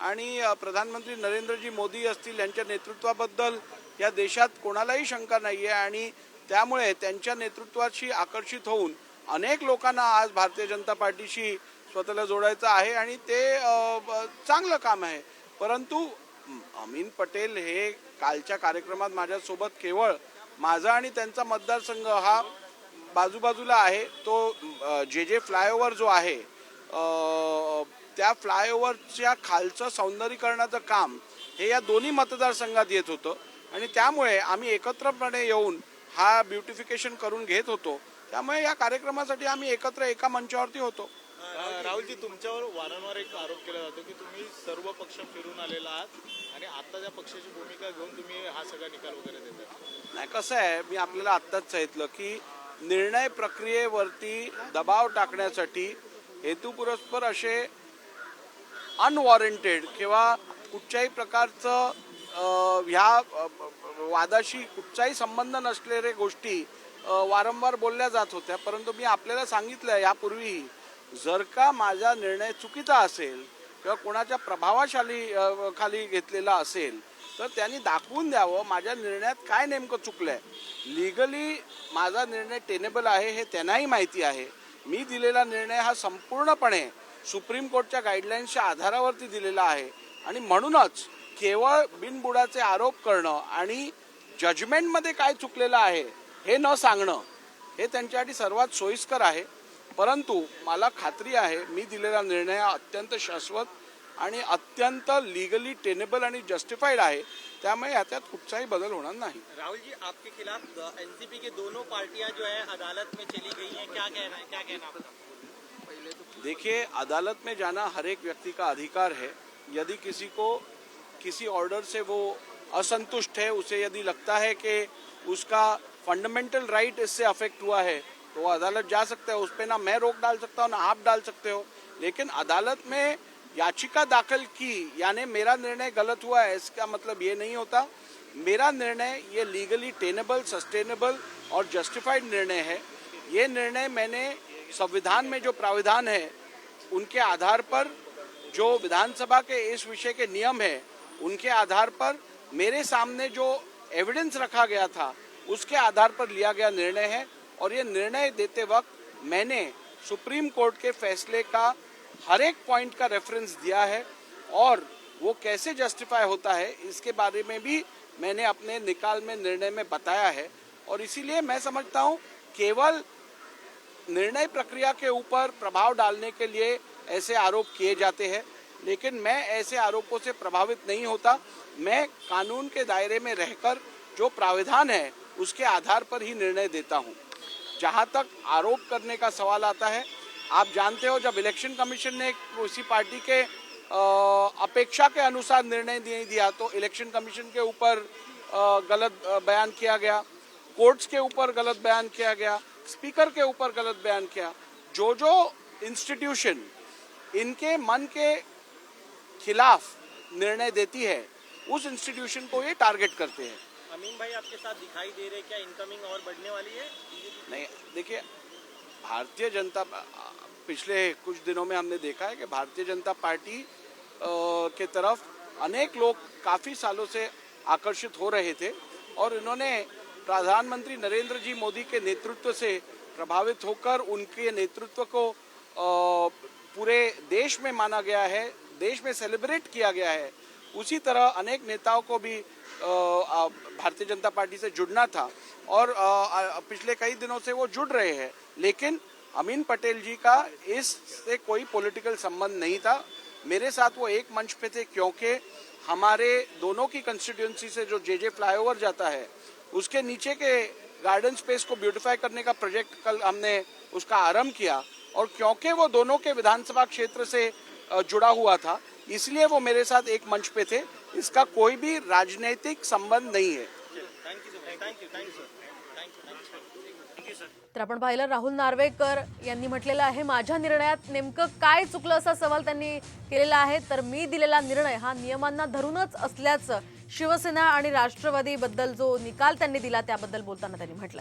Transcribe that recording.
आणि प्रधानमंत्री नरेंद्रजी मोदी असतील यांच्या नेतृत्वाबद्दल या देशात कोणालाही शंका नाही आहे आणि त्यामुळे त्यांच्या नेतृत्वाशी आकर्षित होऊन अनेक लोकांना आज भारतीय जनता पार्टीशी स्वतःला जोडायचं आहे आणि ते चांगलं काम आहे। परंतु अमीन पटेल हे कालच्या कार्यक्रमात माझ्यासोबत केवळ माझा आणि त्यांचा मतदारसंघ हा बाजूबाजूला आहे, तो जे फ्लायओव्हर जो आहे त्या फ्लायओव्हरच्या खालचं सौंदर्यीकरणाचं काम हे या दोन्ही मतदारसंघात येत होतं आणि त्यामुळे आम्ही एकत्रपणे येऊन हा ब्युटिफिकेशन करून घेत होतो। त्यामुळे या कार्यक्रमासाठी आम्ही एकत्र एका मंचावरती होतो। राहुलजी, तुमच्यावर वारंवार एक आरोप केला जातो की तुम्ही सर्व पक्ष फिरून आलेला आहात आणि आता त्या पक्षाची भूमिका घेऊन तुम्ही हा सगळा निकाल वगैरे देतात। नाही, कसं आहे, मी आपल्याला आत्ताच सांगितलं की निर्णय प्रक्रियेवरती दबाव टाकण्यासाठी हेतुपुरस्पर असे अनवॉरंटेड किंवा कुठच्याही प्रकारचं ह्या वादाशी कुठचाही संबंध नसलेल्या गोष्टी वारंवार बोलल्या जात होत्या। परंतु मी आपल्याला सांगितलं यापूर्वी, जर का माझा निर्णय चुकीचा असेल किंवा कोणाच्या प्रभावाशाली खाली घेतलेला असेल तर त्यांनी दाखवून द्यावं माझ्या निर्णयात काय नेमकं चुकलंय। लीगली माझा निर्णय टेनेबल आहे हे त्यांनाही माहिती आहे। मी दिलेला निर्णय हा संपूर्णपणे सुप्रीम कोर्टच्या गाईडलाईन्सच्या आधारावरती दिलेला आहे आणि म्हणूनच केवळ बिनबुडाचे आरोप करणं आणि जजमेंटमध्ये काय चुकलेलं आहे हे न सांगणं हे त्यांच्यासाठी सर्वात सोयीस्कर आहे। परंतु मला खात्री आहे मी दिलेला निर्णय अत्यंत शाश्वत आणि अत्यंत लीगली टेनेबल आणि जस्टिफाइड आहे, त्यामुळे याच्यात कुठचाही बदल होणार नहीं। राहुल जी, आपके खिलाफ एनसीपी के दोनों पार्टियां जो है अदालत में चली गई हैं, क्या कहना आपका? देखिए, अदालत में जाना हर एक व्यक्ति का अधिकार है। यदि किसी को किसी ऑर्डर से वो असंतुष्ट है, उसे यदि लगता है कि उसका फंडामेंटल राइट इससे अफेक्ट हुआ है तो वो अदालत जा सकता है। उस पर ना मैं रोक डाल सकता हूँ ना आप डाल सकते हो। लेकिन अदालत में याचिका दाखिल की यानी मेरा निर्णय गलत हुआ है इसका मतलब ये नहीं होता। मेरा निर्णय ये लीगली टेनेबल, सस्टेनेबल और जस्टिफाइड निर्णय है। ये निर्णय मैंने संविधान में जो प्राविधान है उनके आधार पर, जो विधानसभा के इस विषय के नियम है उनके आधार पर, मेरे सामने जो एविडेंस रखा गया था उसके आधार पर लिया गया निर्णय है। और ये निर्णय देते वक्त मैंने सुप्रीम कोर्ट के फैसले का हर एक पॉइंट का रेफरेंस दिया है और वो कैसे जस्टिफाई होता है इसके बारे में भी मैंने अपने निकाल में निर्णय में बताया है। और इसीलिए मैं समझता हूँ केवल निर्णय प्रक्रिया के ऊपर प्रभाव डालने के लिए ऐसे आरोप किए जाते हैं, लेकिन मैं ऐसे आरोपों से प्रभावित नहीं होता। मैं कानून के दायरे में रहकर जो प्राविधान है उसके आधार पर ही निर्णय देता हूँ। जहाँ तक आरोप करने का सवाल आता है, आप जानते हो जब इलेक्शन कमीशन ने किसी पार्टी के अपेक्षा के अनुसार निर्णय नहीं दिया तो इलेक्शन कमीशन के ऊपर गलत बयान किया गया, कोर्ट्स के ऊपर गलत बयान किया गया, स्पीकर के ऊपर गलत बयान किया। जो इंस्टीट्यूशन इनके मन के खिलाफ निर्णय देती है उस इंस्टीट्यूशन को ये टारगेट करते हैं। अमीन भाई आपके साथ दिखाई दे रहे, क्या इनकमिंग और बढ़ने वाली है? नहीं, देखिए, भारतीय जनता पिछले कुछ दिनों में हमने देखा है कि भारतीय जनता पार्टी के तरफ अनेक लोग काफ़ी सालों से आकर्षित हो रहे थे और इन्होंने प्रधानमंत्री नरेंद्र जी मोदी के नेतृत्व से प्रभावित होकर उनके नेतृत्व को पूरे देश में माना गया है, देश में सेलिब्रेट किया गया है। उसी तरह अनेक नेताओं को भी भारतीय जनता पार्टी से जुड़ना था और पिछले कई दिनों से वो जुड़ रहे हैं, लेकिन अमीन पटेल जी का इससे कोई पॉलिटिकल संबंध नहीं था। मेरे साथ वो एक मंच पे थे क्योंकि हमारे दोनों की कंस्टिट्यूएंसी से जो जे फ्लाईओवर जाता है उसके नीचे के गार्डन स्पेस को ब्यूटिफाई करने का प्रोजेक्ट कल हमने उसका आरंभ किया और क्योंकि वो दोनों के विधानसभा क्षेत्र से जुड़ा हुआ था इसलिए वो मेरे साथ एक मंच पे थे। इसका कोई भी राजनीतिक संबंध नहीं है। तर आपण पाहिलं राहुल नार्वेकर यांनी म्हटलेलं आहे माझ्या निर्णयात नेमकं काय चुकलं असा सवाल त्यांनी केलेला आहे। तर मी दिलेला निर्णय हा नियमांना धरूनच असल्याचं शिवसेना आणि राष्ट्रवादी बद्दल जो निकाल त्यांनी दिला त्याबद्दल बोलताना त्यांनी म्हटलं।